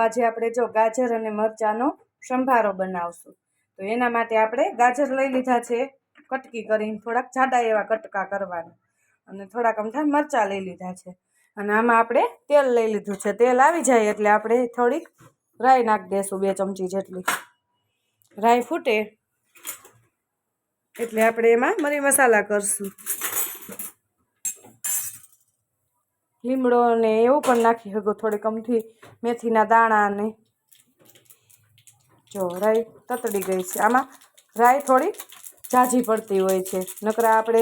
આજે આપણે જો ગાજર અને મરચાંનો સંભારો બનાવશું। તો એના માટે આપણે ગાજર લઈ લીધા છે કટકી કરીને, થોડાક જાડા એવા કટકા કરવાના, અને થોડાક અમથા મરચાં લઈ લીધા છે। અને આમાં આપણે તેલ લઈ લીધું છે। તેલ આવી જાય એટલે આપણે થોડીક રાઈ નાખી દઈશું, 2 ચમચી જેટલી। રાઈ ફૂટે એટલે આપણે એમાં મરી મસાલા કરશું। લીમડો ને એવું પણ નાખી શકો, થોડીક અમથી મેથીના દાણા ને। જો રાઈ તતડી ગઈ છે। આમાં રાઈ થોડી ઝાઝી પડતી હોય છે, નકરા આપણે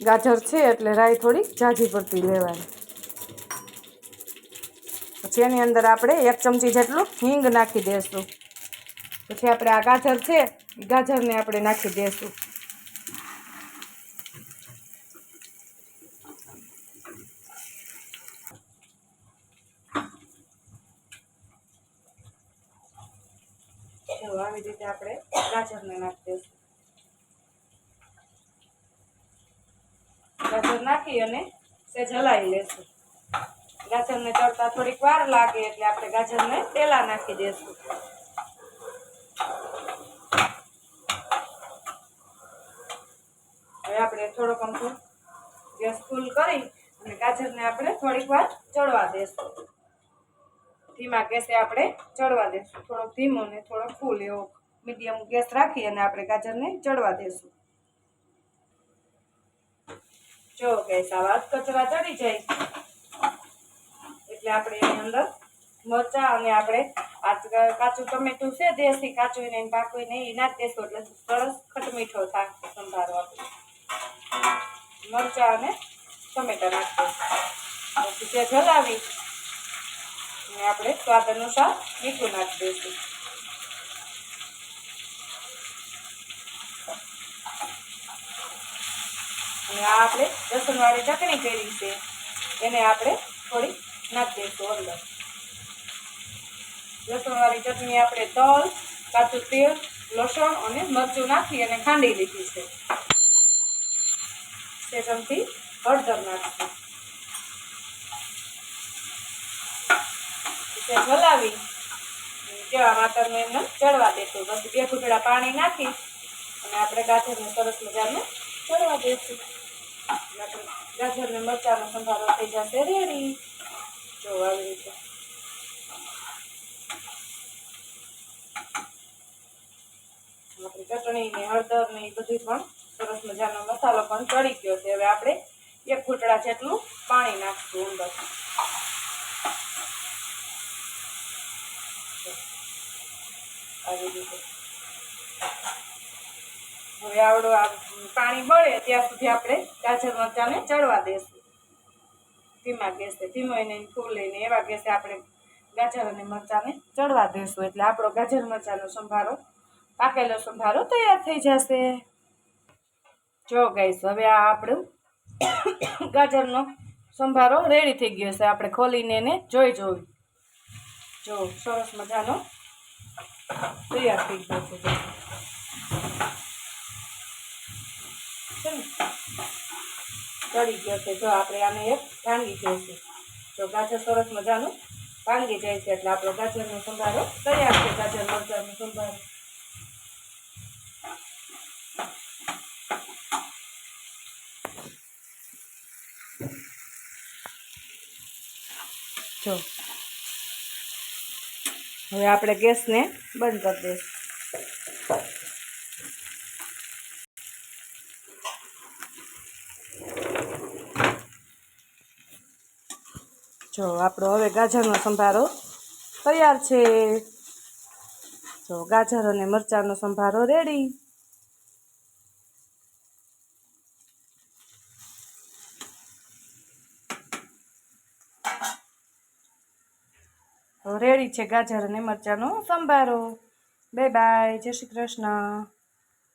ગાજર છે એટલે રાઈ થોડી ઝાઝી પડતી લેવાની। પછી એની અંદર આપણે 1 ચમચી જેટલું હિંગ નાખી દઈશું। પછી આપણે આ ગાજર છે એ ગાજરને આપણે નાખી દઈશું। આવી રીતે આપણે ગાજરને નાખી દઈશું। ગાજર નાખી અને સેજ હલાવી લેશું। ગાજરને તળતા થોડીક વાર લાગે એટલે આપણે ગાજરને પેલા નાખી દઈશું। હવે આપણે થોડોક અમથો ગેસ ફૂલ કરી અને ગાજરને આપણે થોડીક વાર ચડવા દઈશું। ધીમા ગેસે આપણે ચડવા દઈશું, થોડોક ધીમો ને થોડોક ફૂલ એવો મીડિયમ ગેસ રાખી અને આપણે ગાજરને ચડવા દઈશું। જો ગેસ આવા કચરા ચડી જાય એટલે આપણે એની અંદર મરચાં અને આપણે આ કાચું ટમેટું છે દેશી કાચું એને પાકું નહીં એ નાખી દેશું એટલે સરસ ખટમીઠો થાય સંભારો આપણો। મરચાં અને ટમેટા નાખી દઈશું। પછી તે જલાવી અને આપણે સ્વાદ અનુસાર મીઠું નાખી દઈશું। અને આ આપણે લસણવાળી ચટણી કરી છે એને આપણે થોડી નાખી દઈશું અંદર। લસણવાળી ચટણી આપણે તલ, કાચું તેલ, લસણ અને મરચું નાખી અને ખાંડી લીધી છે। તે ચમચી હળદર નાખીશું। તે હલાવી કેવા માતરને એમને ચડવા દઈશું। પછી 2 ઘૂંટડા પાણી નાખી અને આપણે ગાજરને સરસ મજાનું ચડવા દઈશું। ગાજર ને મરચાંનો સંભારો થઈ જશે રેડી। જો આવી રીતે આપણી ચટણી ને હળદર ને એ બધું પણ સરસ મજાનો મસાલો પણ ચડી ગયો છે। હવે આપણે 1 ઘૂંટડા જેટલું પાણી નાખશું અંદર। આવી રીતે હવે આવડો આ પાણી બળે ત્યાં સુધી આપણે ગાજર મરચાંને ચડવા દઈશું ધીમા ગેસે। ધીમો એને ફૂલ લઈને એવા ગેસે આપણે ગાજર અને મરચાંને ચડવા દઈશું એટલે આપણો ગાજર મરચાંનો સંભારો, પાકેલો સંભારો તૈયાર થઈ જશે। જો ગાઈસ હવે આ આપણું ગાજરનો સંભારો રેડી થઈ ગયો છે। આપણે ખોલીને એને જોઈ જો સરસ મજાનો તૈયાર થઈ ગયો છે। ચડી ગયો છે। જો આપણે આને એક ભાંગી જઈશું। જો ગાજર સરસ મજાનું ભાંગી જાય છે એટલે આપણો ગાજરનો સંભારો તૈયાર છે। ગાજર મરચાંનો સંભારો જો હવે આપણે ગેસને બંધ કરી દઈશું। જો આપણો હવે ગાજરનો સંભારો તૈયાર છે। જો ગાજર અને મરચાંનો સંભારો રેડી। રેડી છે ગાજર અને મરચાંનો સંભારો। બાય બાય, જય શ્રી કૃષ્ણ।